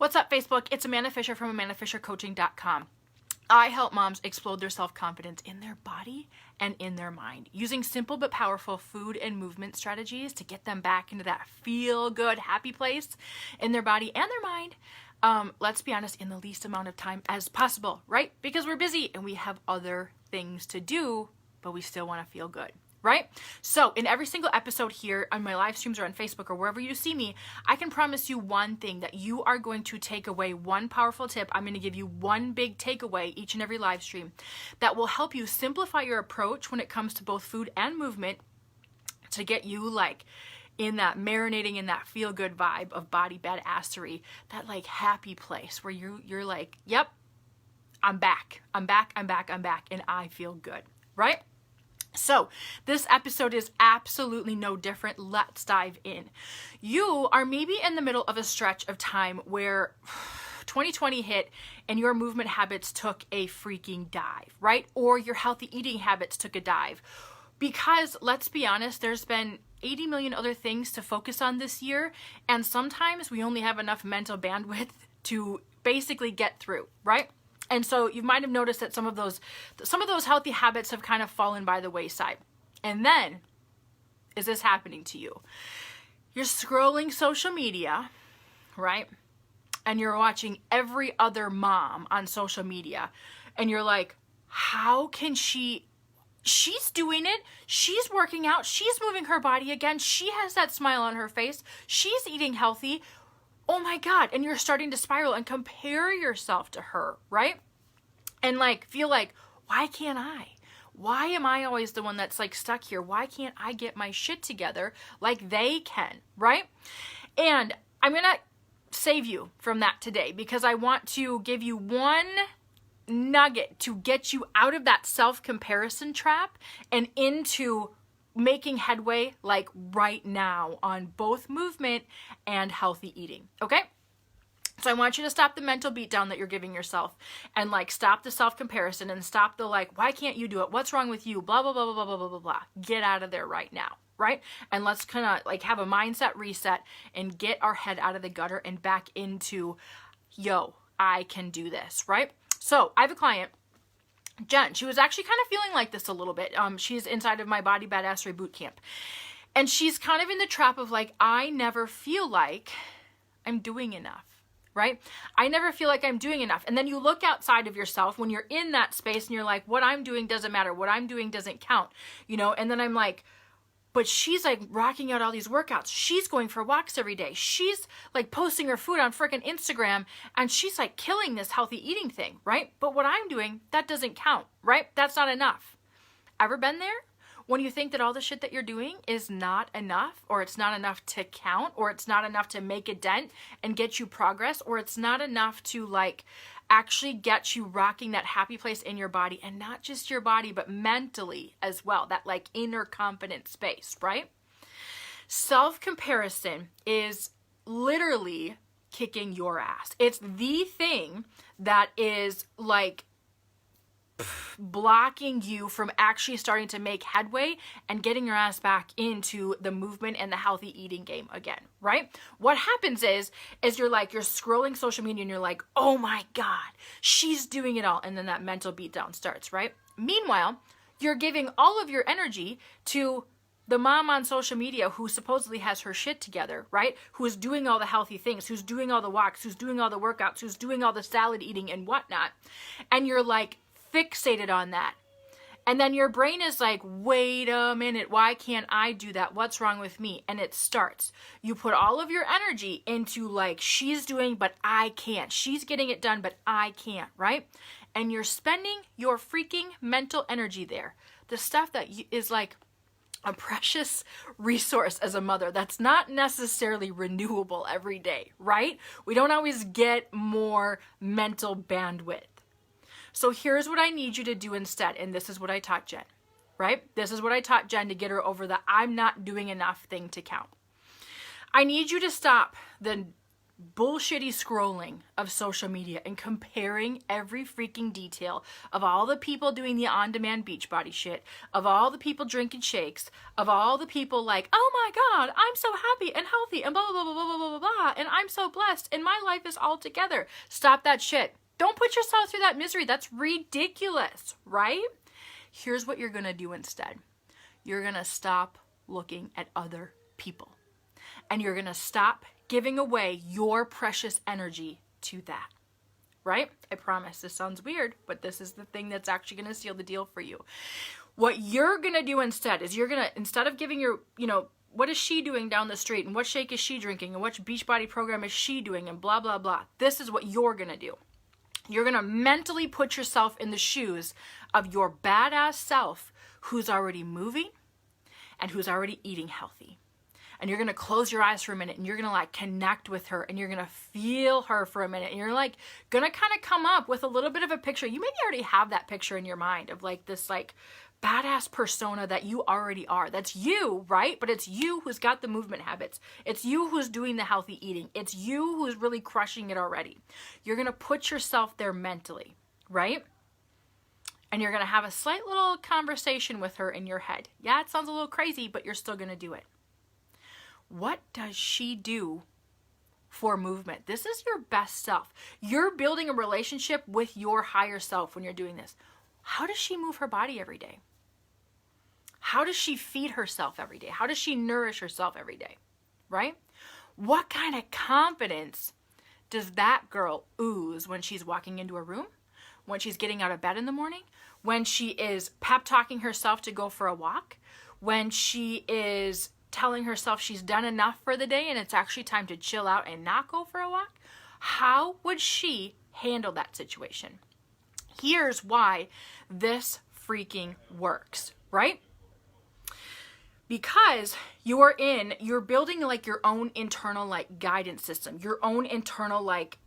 What's up, Facebook? It's Amanda Fisher from AmandaFisherCoaching.com. I help moms explode their self-confidence in their body and in their mind using simple but powerful food and movement strategies to get them back into that feel-good, happy place in their body and their mind. Let's be honest, in the least amount of time as possible, right? Because we're busy and we have other things to do, but we still want to feel good. Right? So in every single episode here on my live streams or on Facebook or wherever you see me, I can promise you one thing, that you are going to take away one powerful tip. I'm going to give you one big takeaway each and every live stream that will help you simplify your approach when it comes to both food and movement to get you like in that marinating in that feel good vibe of body badassery, that like happy place where you're like, yep, I'm back, and I feel good, right? So this episode is absolutely no different. Let's dive in. You are maybe in the middle of a stretch of time where 2020 hit and your movement habits took a freaking dive, right? Or your healthy eating habits took a dive. Because let's be honest, there's been 80 million other things to focus on this year. And sometimes we only have enough mental bandwidth to basically get through, right? And so you might have noticed that some of those healthy habits have kind of fallen by the wayside. And then, is this happening to you? You're scrolling social media, right? And you're watching every other mom on social media. And you're like, how can she's doing it. She's working out. She's moving her body again. She has that smile on her face. She's eating healthy. Oh my God. And you're starting to spiral and compare yourself to her, right? And like, feel like, why can't I? Why am I always the one that's like stuck here? Why can't I get my shit together like they can, right? And I'm going to save you from that today because I want to give you one nugget to get you out of that self-comparison trap and into making headway like right now on both movement and healthy eating, okay? So I want you to stop the mental beatdown that you're giving yourself and like stop the self-comparison and stop the like, why can't you do it? What's wrong with you? Blah, blah, blah, blah, blah, blah, blah, blah, blah. Get out of there right now, right? And let's kind of like have a mindset reset and get our head out of the gutter and back into, yo, I can do this, right? So I have a client, Jen. She was actually kind of feeling like this a little bit. She's inside of my Body Badassery Bootcamp. And she's kind of in the trap of like, I never feel like I'm doing enough, right? I never feel like I'm doing enough. And then you look outside of yourself when you're in that space and you're like, what I'm doing doesn't matter. What I'm doing doesn't count, you know? And then I'm like, but she's like rocking out all these workouts. She's going for walks every day. She's like posting her food on freaking Instagram and she's like killing this healthy eating thing, right? But what I'm doing, that doesn't count, right? That's not enough. Ever been there? When you think that all the shit that you're doing is not enough, or it's not enough to count, or it's not enough to make a dent and get you progress, or it's not enough to like actually get you rocking that happy place in your body, and not just your body, but mentally as well, that like inner confident space, right? Self-comparison is literally kicking your ass. It's the thing that is like blocking you from actually starting to make headway and getting your ass back into the movement and the healthy eating game again, right? What happens is you're scrolling social media and you're like, oh my God, she's doing it all. And then that mental beatdown starts, right? Meanwhile, you're giving all of your energy to the mom on social media who supposedly has her shit together, right? Who's doing all the healthy things, who's doing all the walks, who's doing all the workouts, who's doing all the salad eating and whatnot. And you're like, fixated on that. And then your brain is like, wait a minute, why can't I do that? What's wrong with me? And it starts. You put all of your energy into like, she's doing, but I can't. She's getting it done, but I can't, right? And you're spending your freaking mental energy there. The stuff that is like a precious resource as a mother that's not necessarily renewable every day, right? We don't always get more mental bandwidth. So here's what I need you to do instead. And this is what I taught Jen, right? This is what I taught Jen to get her over the I'm not doing enough thing to count. I need you to stop the bullshitty scrolling of social media and comparing every freaking detail of all the people doing the on-demand Beachbody shit, of all the people drinking shakes, of all the people like, oh my God, I'm so happy and healthy and blah, blah, blah, blah, blah, blah, blah, blah, and I'm so blessed and my life is all together. Stop that shit. Don't put yourself through that misery. That's ridiculous, right? Here's what you're going to do instead. You're going to stop looking at other people. And you're going to stop giving away your precious energy to that, right? I promise this sounds weird, but this is the thing that's actually going to seal the deal for you. What you're going to do instead is you're going to, instead of giving your, what is she doing down the street and what shake is she drinking and what Beachbody program is she doing and blah, blah, blah. This is what you're going to do. You're going to mentally put yourself in the shoes of your badass self who's already moving and who's already eating healthy. And you're going to close your eyes for a minute and you're going to like connect with her and you're going to feel her for a minute. And you're like going to kind of come up with a little bit of a picture. You maybe already have that picture in your mind of like this like badass persona that you already are. That's you, right? But it's you who's got the movement habits. It's you who's doing the healthy eating. It's you who's really crushing it already. You're going to put yourself there mentally, right? And you're going to have a slight little conversation with her in your head. Yeah, it sounds a little crazy, but you're still going to do it. What does she do for movement? This is your best self. You're building a relationship with your higher self when you're doing this. How does she move her body every day? How does she feed herself every day? How does she nourish herself every day? Right? What kind of confidence does that girl ooze when she's walking into a room? When she's getting out of bed in the morning? When she is pep talking herself to go for a walk? When she is telling herself she's done enough for the day and it's actually time to chill out and not go for a walk? How would she handle that situation? Here's why this works, right? Because you're building like your own internal like guidance system, your own internal like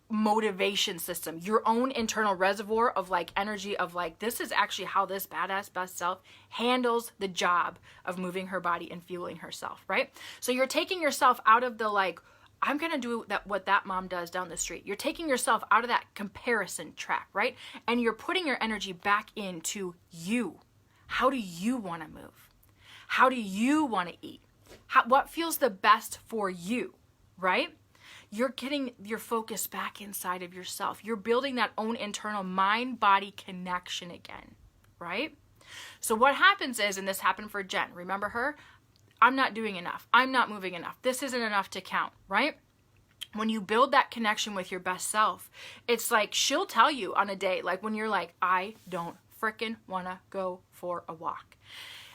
motivation system, your own internal reservoir of like energy of like, this is actually how this badass best self handles the job of moving her body and fueling herself, right? So you're taking yourself out of the like, I'm going to do what that mom does down the street. You're taking yourself out of that comparison track, right? And you're putting your energy back into you. How do you want to move? How do you want to eat? What feels the best for you, right? You're getting your focus back inside of yourself. You're building that own internal mind-body connection again, right? So what happens is, and this happened for Jen, remember her? I'm not doing enough. I'm not moving enough. This isn't enough to count, right? When you build that connection with your best self, it's like she'll tell you on a day, like when you're like, I don't frickin' want to go for a walk.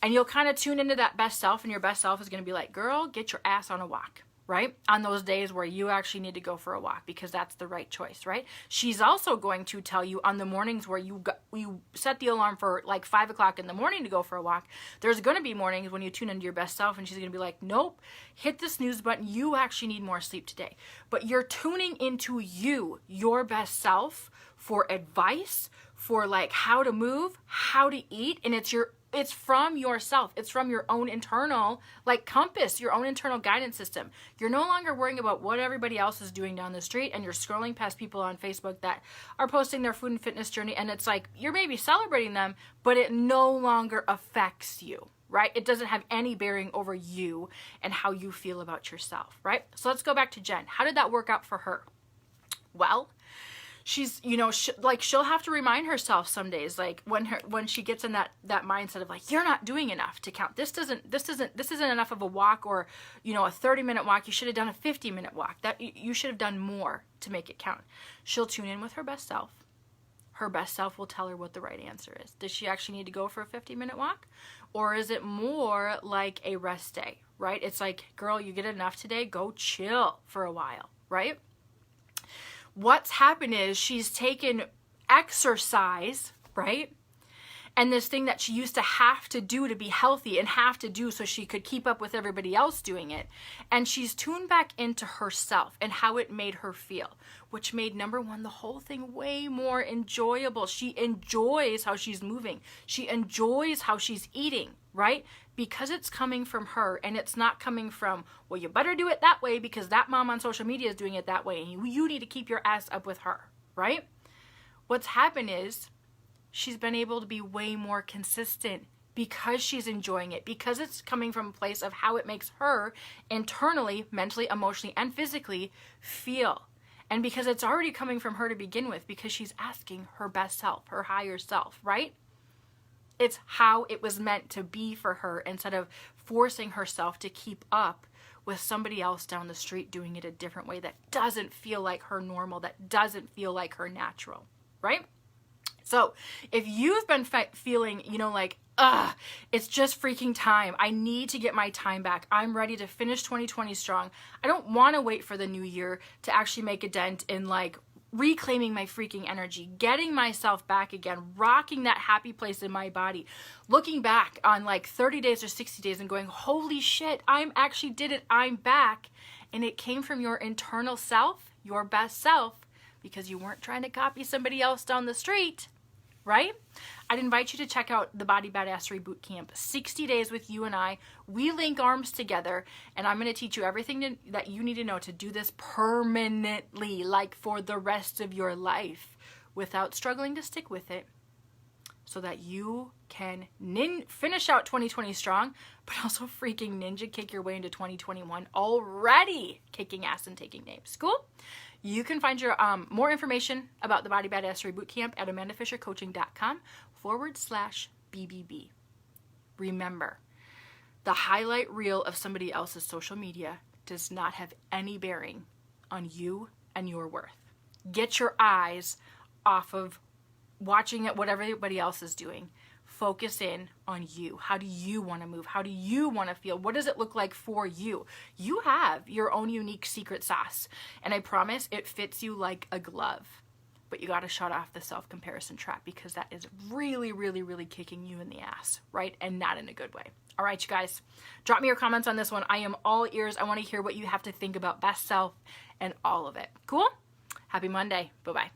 And you'll kind of tune into that best self, and your best self is going to be like, girl, get your ass on a walk. Right? On those days where you actually need to go for a walk because that's the right choice, right? She's also going to tell you on the mornings where you set the alarm for like 5 o'clock in the morning to go for a walk. There's going to be mornings when you tune into your best self and she's going to be like, nope, hit the snooze button. You actually need more sleep today. But you're tuning into you, your best self, for advice, for like how to move, how to eat. And it's from yourself. It's from your own internal like compass, your own internal guidance system. You're no longer worrying about what everybody else is doing down the street, and you're scrolling past people on Facebook that are posting their food and fitness journey, and it's like you're maybe celebrating them, but it no longer affects you, right? It doesn't have any bearing over you and how you feel about yourself, right? So let's go back to Jen. How did that work out for her? Well, she's, she'll have to remind herself some days, like when she gets in that mindset of like, you're not doing enough to count. This isn't enough of a walk or, a 30-minute walk. You should have done a 50-minute walk. That you should have done more to make it count. She'll tune in with her best self. Her best self will tell her what the right answer is. Does she actually need to go for a 50-minute walk? Or is it more like a rest day, right? It's like, girl, you get enough today, go chill for a while, right? What's happened is she's taken exercise, right? And this thing that she used to have to do to be healthy and have to do so she could keep up with everybody else doing it. And she's tuned back into herself and how it made her feel, which made, number one, the whole thing way more enjoyable. She enjoys how she's moving. She enjoys how she's eating, right? Because it's coming from her, and it's not coming from, well, you better do it that way because that mom on social media is doing it that way, and you need to keep your ass up with her, right? What's happened is she's been able to be way more consistent because she's enjoying it, because it's coming from a place of how it makes her internally, mentally, emotionally, and physically feel. And because it's already coming from her to begin with, because she's asking her best self, her higher self, right? It's how it was meant to be for her, instead of forcing herself to keep up with somebody else down the street doing it a different way that doesn't feel like her normal, that doesn't feel like her natural, right? So if you've been feeling, like, it's just freaking time. I need to get my time back. I'm ready to finish 2020 strong. I don't want to wait for the new year to actually make a dent in reclaiming my freaking energy, getting myself back again, rocking that happy place in my body, looking back on 30 days or 60 days and going, holy shit, I actually did it. I'm back. And it came from your internal self, your best self, because you weren't trying to copy somebody else down the street, right? I'd invite you to check out the Body Badassery Bootcamp, 60 days with you and I. We link arms together, and I'm going to teach you everything that you need to know to do this permanently, for the rest of your life, without struggling to stick with it, so that you can finish out 2020 strong, but also freaking ninja kick your way into 2021 already kicking ass and taking names. Cool? You can find your more information about the Body Badassery Bootcamp at amandafishercoaching.com/BBB. Remember, the highlight reel of somebody else's social media does not have any bearing on you and your worth. Get your eyes off of watching what everybody else is doing. Focus in on you. How do you want to move? How do you want to feel? What does it look like for you? You have your own unique secret sauce, and I promise it fits you like a glove. But you got to shut off the self-comparison trap, because that is really, really, really kicking you in the ass, right? And not in a good way. All right, you guys, drop me your comments on this one. I am all ears. I want to hear what you have to think about best self and all of it. Cool? Happy Monday. Bye-bye.